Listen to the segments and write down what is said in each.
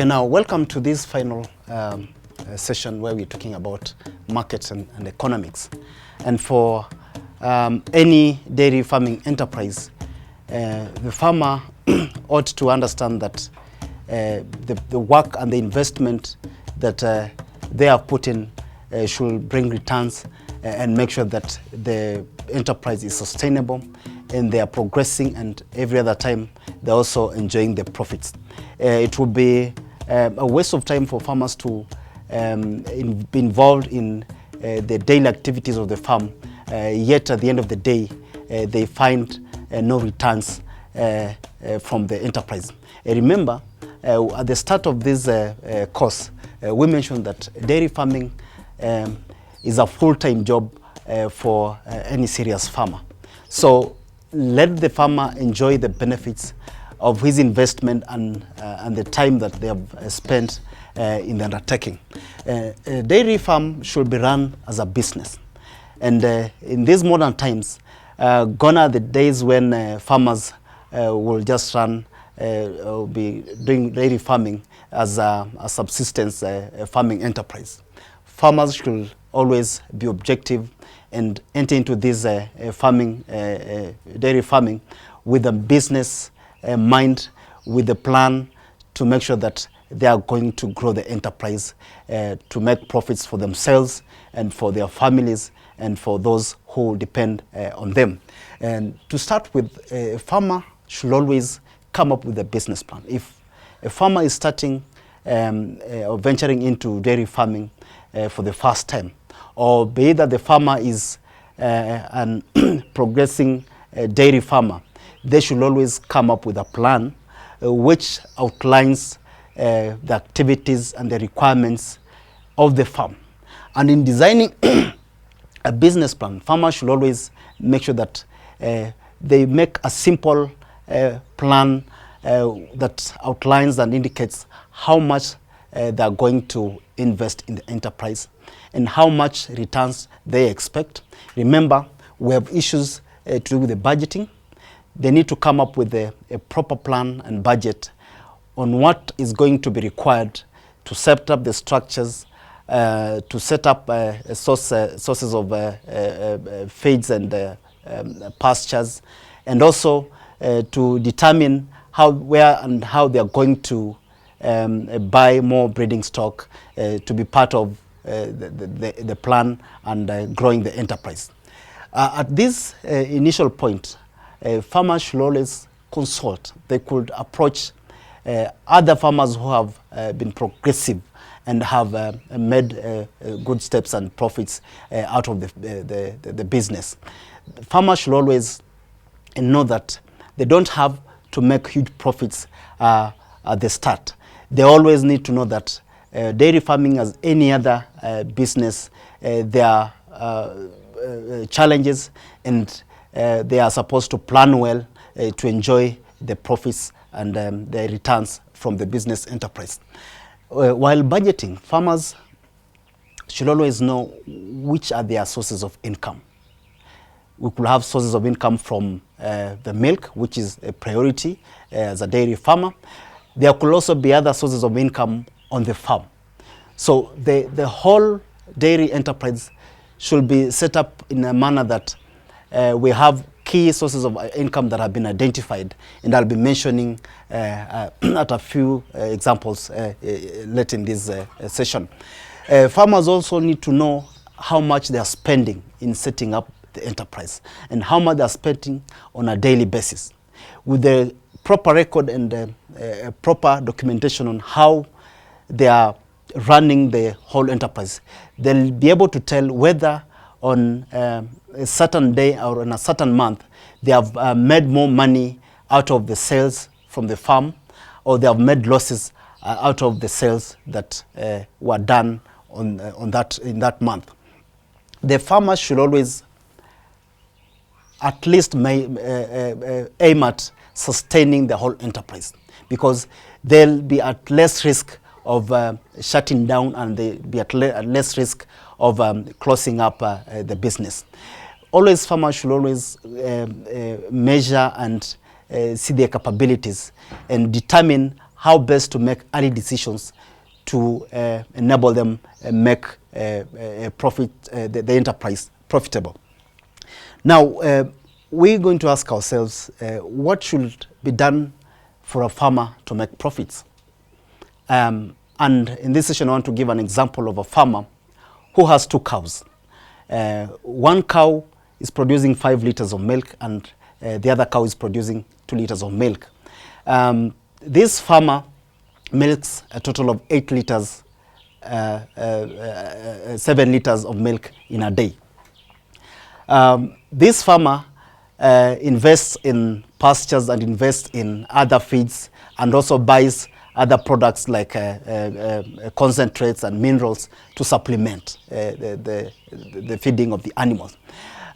now, welcome to this final session where we're talking about markets and economics. And for any dairy farming enterprise, the farmer ought to understand that the work and the investment that they have put in should bring returns and make sure that the enterprise is sustainable and they are progressing, and every other time they're also enjoying the profits. It would be a waste of time for farmers to be involved in the daily activities of the farm, yet at the end of the day they find no returns from the enterprise. Remember, at the start of this course, we mentioned that dairy farming is a full-time job for any serious farmer. So let the farmer enjoy the benefits of his investment and the time that they have spent in the undertaking. A dairy farm should be run as a business. And in these modern times, gone are the days when farmers will just run or be doing dairy farming as a subsistence farming enterprise. Farmers should always be objective and enter into this dairy farming with a business mind, with a plan to make sure that they are going to grow the enterprise to make profits for themselves and for their families and for those who depend on them. And to start with, a farmer should always come up with a business plan. If a farmer is starting or venturing into dairy farming for the first time, or be it that the farmer is an progressing dairy farmer, they should always come up with a plan which outlines the activities and the requirements of the farm. And in designing a business plan, farmers should always make sure that they make a simple plan that outlines and indicates how much they are going to invest in the enterprise and how much returns they expect. Remember, we have issues to do with the budgeting. They need to come up with a proper plan and budget on what is going to be required to set up the structures, to set up sources of feeds and pastures, and also to determine where and how they are going to buy more breeding stock to be part of the plan and growing the enterprise. At this initial point, farmers should always consult. They could approach other farmers who have been progressive and have made good steps and profits out of the business. Farmers should always know that they don't have to make huge profits at the start. They always need to know that dairy farming, as any other business, there are challenges, and they are supposed to plan well to enjoy the profits and the returns from the business enterprise. While budgeting, farmers should always know which are their sources of income. We could have sources of income from the milk, which is a priority as a dairy farmer. There could also be other sources of income on the farm. So the whole dairy enterprise should be set up in a manner that we have key sources of income that have been identified, and I'll be mentioning at a few examples later in this session. Farmers also need to know how much they are spending in setting up the enterprise and how much they are spending on a daily basis. With the proper record and proper documentation on how they are running the whole enterprise, they'll be able to tell whether on a certain day or in a certain month they have made more money out of the sales from the farm, or they have made losses out of the sales that were done in that month. The farmers should always at least aim at sustaining the whole enterprise, because they'll be at less risk of shutting down, and they'll be at less risk of closing up the business. Always, farmers should always measure and see their capabilities and determine how best to make early decisions to enable them make profit, the enterprise profitable. Now, we're going to ask ourselves, what should be done for a farmer to make profits? And in this session, I want to give an example of a farmer who has 2 cows. One cow is producing 5 liters of milk, and the other cow is producing 2 liters of milk. This farmer milks a total of 8 liters, 7 liters of milk in a day. This farmer invests in pastures and invests in other feeds, and also buys other products like concentrates and minerals to supplement the feeding of the animals.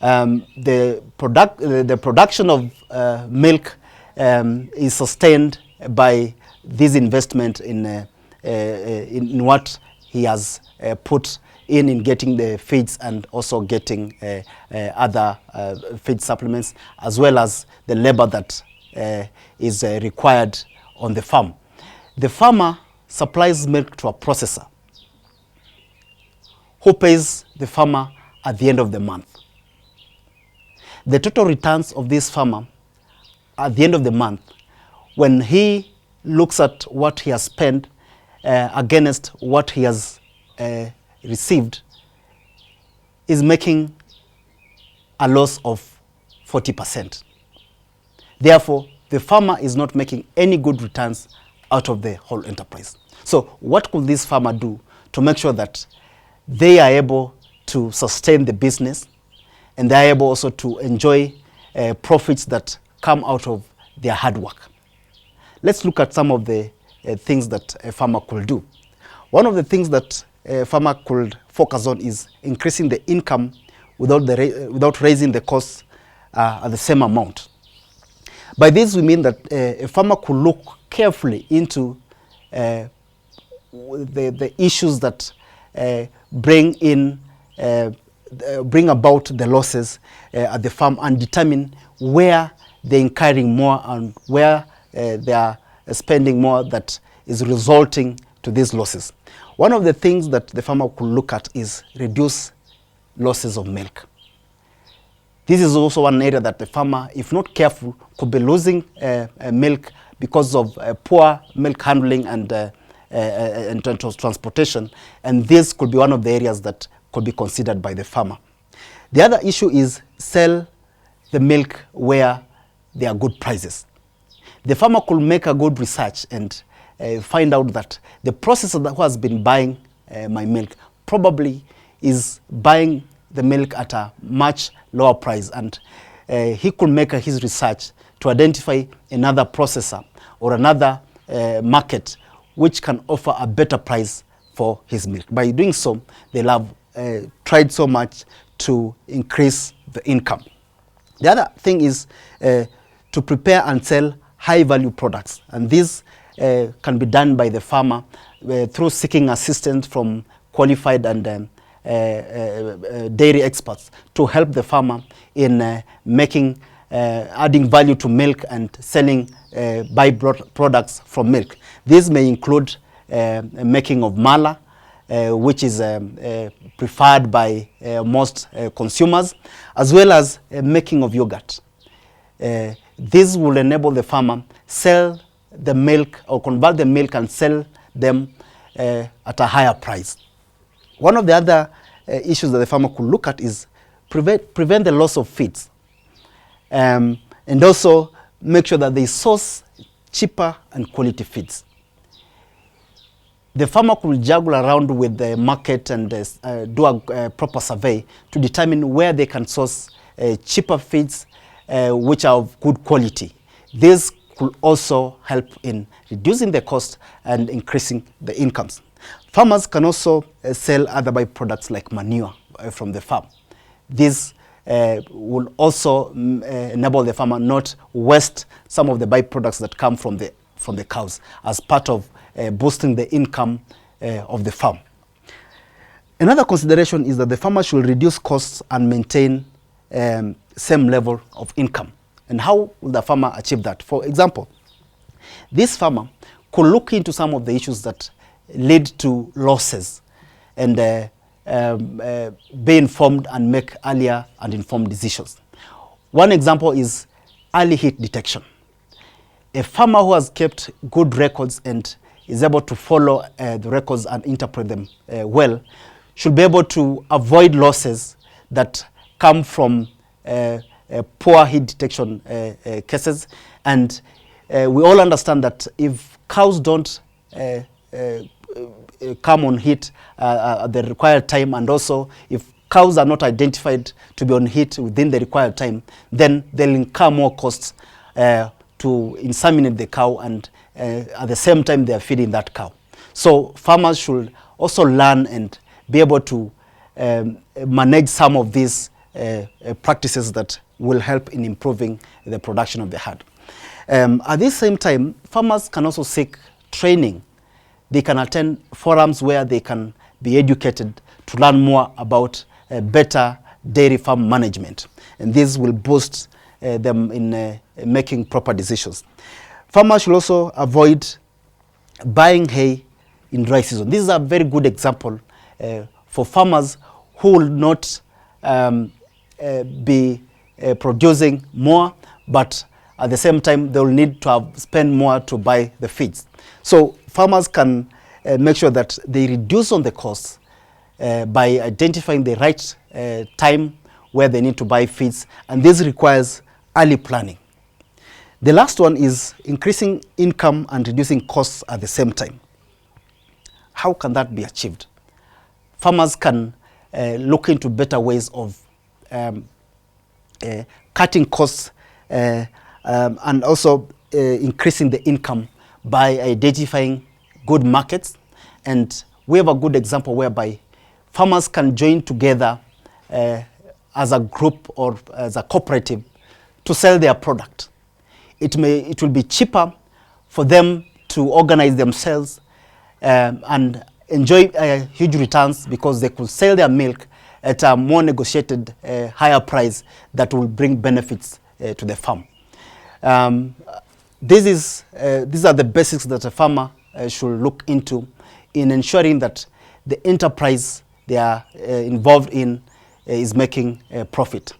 The production of milk is sustained by this investment in what he has put in getting the feeds, and also getting other feed supplements, as well as the labor that is required on the farm. The farmer supplies milk to a processor who pays the farmer at the end of the month. The total returns of this farmer at the end of the month, when he looks at what he has spent against what he has received, is making a loss of 40%. Therefore, the farmer is not making any good returns out of the whole enterprise. So what could this farmer do to make sure that they are able to sustain the business, and they are able also to enjoy profits that come out of their hard work? Let's look at some of the things that a farmer could do. One of the things that a farmer could focus on is increasing the income without raising the costs at the same amount. By this we mean that a farmer could look carefully into the issues that bring about the losses at the farm, and determine where they're incurring more and where they are spending more that is resulting to these losses. One of the things that the farmer could look at is reduce losses of milk. This is also one area that the farmer, if not careful, could be losing milk because of poor milk handling and transportation, and this could be one of the areas that could be considered by the farmer. The other issue is sell the milk where there are good prices. The farmer could make a good research and find out that the processor that has been buying my milk probably is buying the milk at a much lower price, and he could make his research to identify another processor or another market which can offer a better price for his milk. By doing so, they'll have tried so much to increase the income. The other thing is to prepare and sell high-value products, and this can be done by the farmer through seeking assistance from qualified and dairy experts to help the farmer in adding value to milk and selling by-products from milk. This may include making of mala, which is preferred by most consumers, as well as making of yogurt. This will enable the farmer sell the milk or convert the milk and sell them at a higher price. One of the other issues that the farmer could look at is prevent the loss of feeds, and also make sure that they source cheaper and quality feeds. The farmer could juggle around with the market and do a proper survey to determine where they can source cheaper feeds which are of good quality. This could also help in reducing the cost and increasing the incomes. Farmers can also sell other byproducts like manure from the farm. This will also enable the farmer not waste some of the byproducts that come from the cows as part of boosting the income of the farm. Another consideration is that the farmer should reduce costs and maintain same level of income. And how will the farmer achieve that? For example, this farmer could look into some of the issues that lead to losses and be informed and make earlier and informed decisions. One example is early heat detection. A farmer who has kept good records and is able to follow the records and interpret them well should be able to avoid losses that come from poor heat detection cases. And we all understand that if cows don't come on heat at the required time, and also if cows are not identified to be on heat within the required time, then they'll incur more costs to inseminate the cow, and at the same time they are feeding that cow. So farmers should also learn and be able to manage some of these practices that will help in improving the production of the herd. At the same time, farmers can also seek training. They can attend forums where they can be educated to learn more about better dairy farm management, and this will boost them in making proper decisions. Farmers should also avoid buying hay in dry season. This is a very good example for farmers who will not be producing more, but at the same time they will need to spend more to buy the feeds. So farmers can make sure that they reduce on the costs by identifying the right time where they need to buy feeds, and this requires early planning. The last one is increasing income and reducing costs at the same time. How can that be achieved? Farmers can look into better ways of cutting costs and also increasing the income by identifying good markets. And we have a good example whereby farmers can join together as a group or as a cooperative to sell their product. It will be cheaper for them to organize themselves and enjoy huge returns, because they could sell their milk at a more negotiated higher price that will bring benefits to the farm. These are the basics that a farmer should look into in ensuring that the enterprise they are involved in is making a profit.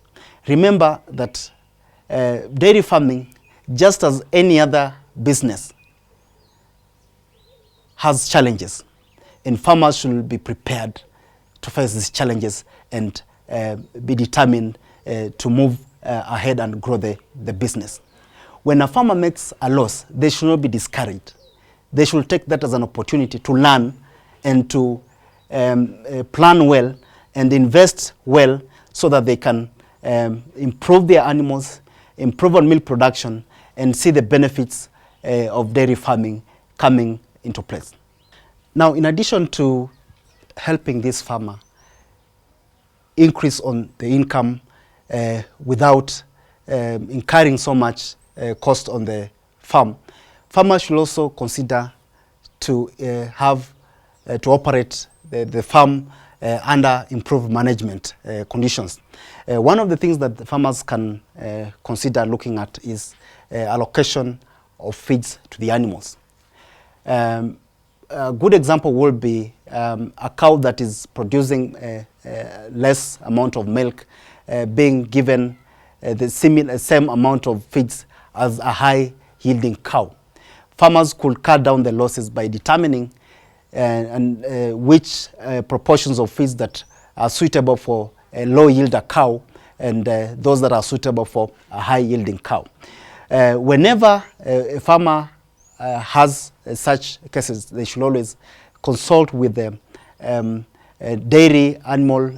Remember that dairy farming, just as any other business, has challenges, and farmers should be prepared to face these challenges and be determined to move ahead and grow the business. When a farmer makes a loss, they should not be discouraged. They should take that as an opportunity to learn and to plan well and invest well, so that they can improve their animals, improve on milk production, and see the benefits of dairy farming coming into place. Now, in addition to helping this farmer increase on the income without incurring so much cost on the farm, farmers should also consider to to operate the farm under improved management conditions. One of the things that the farmers can consider looking at is allocation of feeds to the animals. A good example would be a cow that is producing less amount of milk being given the same amount of feeds as a high yielding cow. Farmers could cut down the losses by determining which proportions of feeds that are suitable for a low yielder cow and those that are suitable for a high yielding cow. Whenever a farmer has such cases, they should always consult with the dairy animal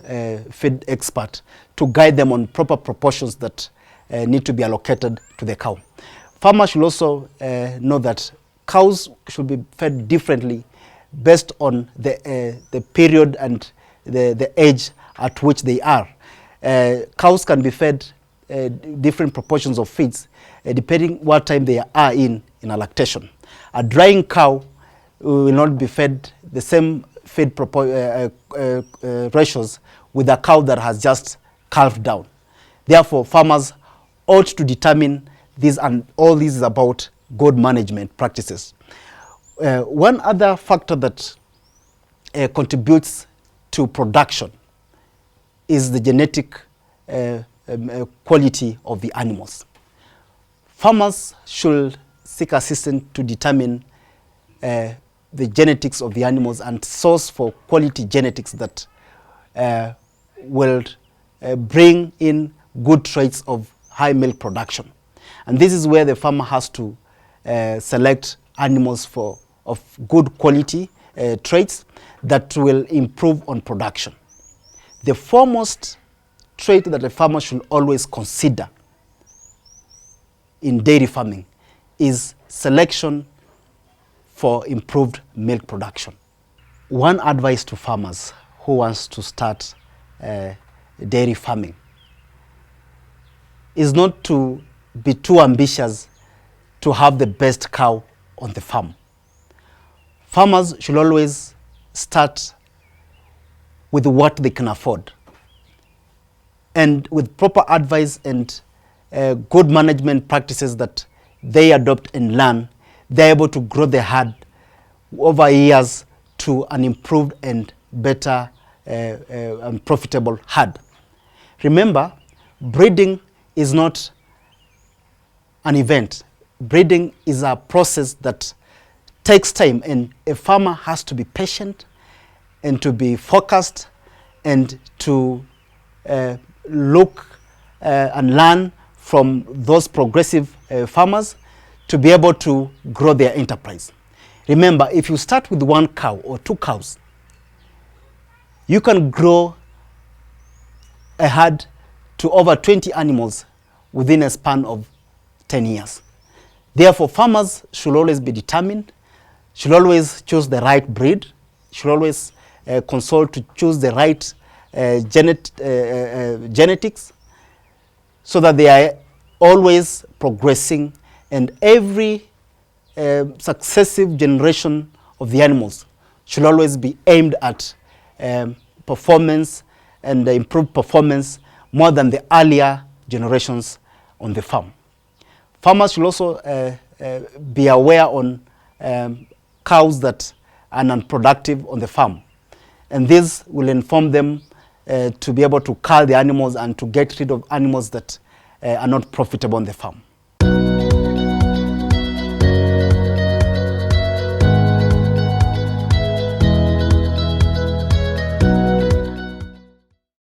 feed expert to guide them on proper proportions that need to be allocated to the cow. Farmers should also know that cows should be fed differently based on the period and the age at which they are. Cows can be fed different proportions of feeds depending what time they are in a lactation. A drying cow will not be fed the same feed ratios with a cow that has just calved down. Therefore, farmers ought to determine this, and all this is about good management practices. One other factor that contributes to production is the genetic quality of the animals. Farmers should seek assistance to determine the genetics of the animals and source for quality genetics that will bring in good traits of high milk production. And this is where the farmer has to select animals of good quality traits that will improve on production. The foremost trait that a farmer should always consider in dairy farming is selection for improved milk production. One advice to farmers who wants to start dairy farming is not to be too ambitious to have the best cow on the farm. Farmers should always start with what they can afford. And with proper advice and good management practices that they adopt and learn, they're able to grow the herd over years to an improved and better and profitable herd. Remember, breeding is not an event. Breeding is a process that takes time, and a farmer has to be patient and to be focused and to look and learn from those progressive farmers to be able to grow their enterprise. Remember, if you start with one cow or two cows, you can grow a herd to over 20 animals within a span of 10 years. Therefore, farmers should always be determined, should always choose the right breed, should always consult to choose the right genetics, so that they are always progressing, and every successive generation of the animals should always be aimed at performance and improved performance more than the earlier generations on the farm. Farmers should also be aware on cows that are unproductive on the farm, and this will inform them to be able to cull the animals and to get rid of animals that are not profitable on the farm.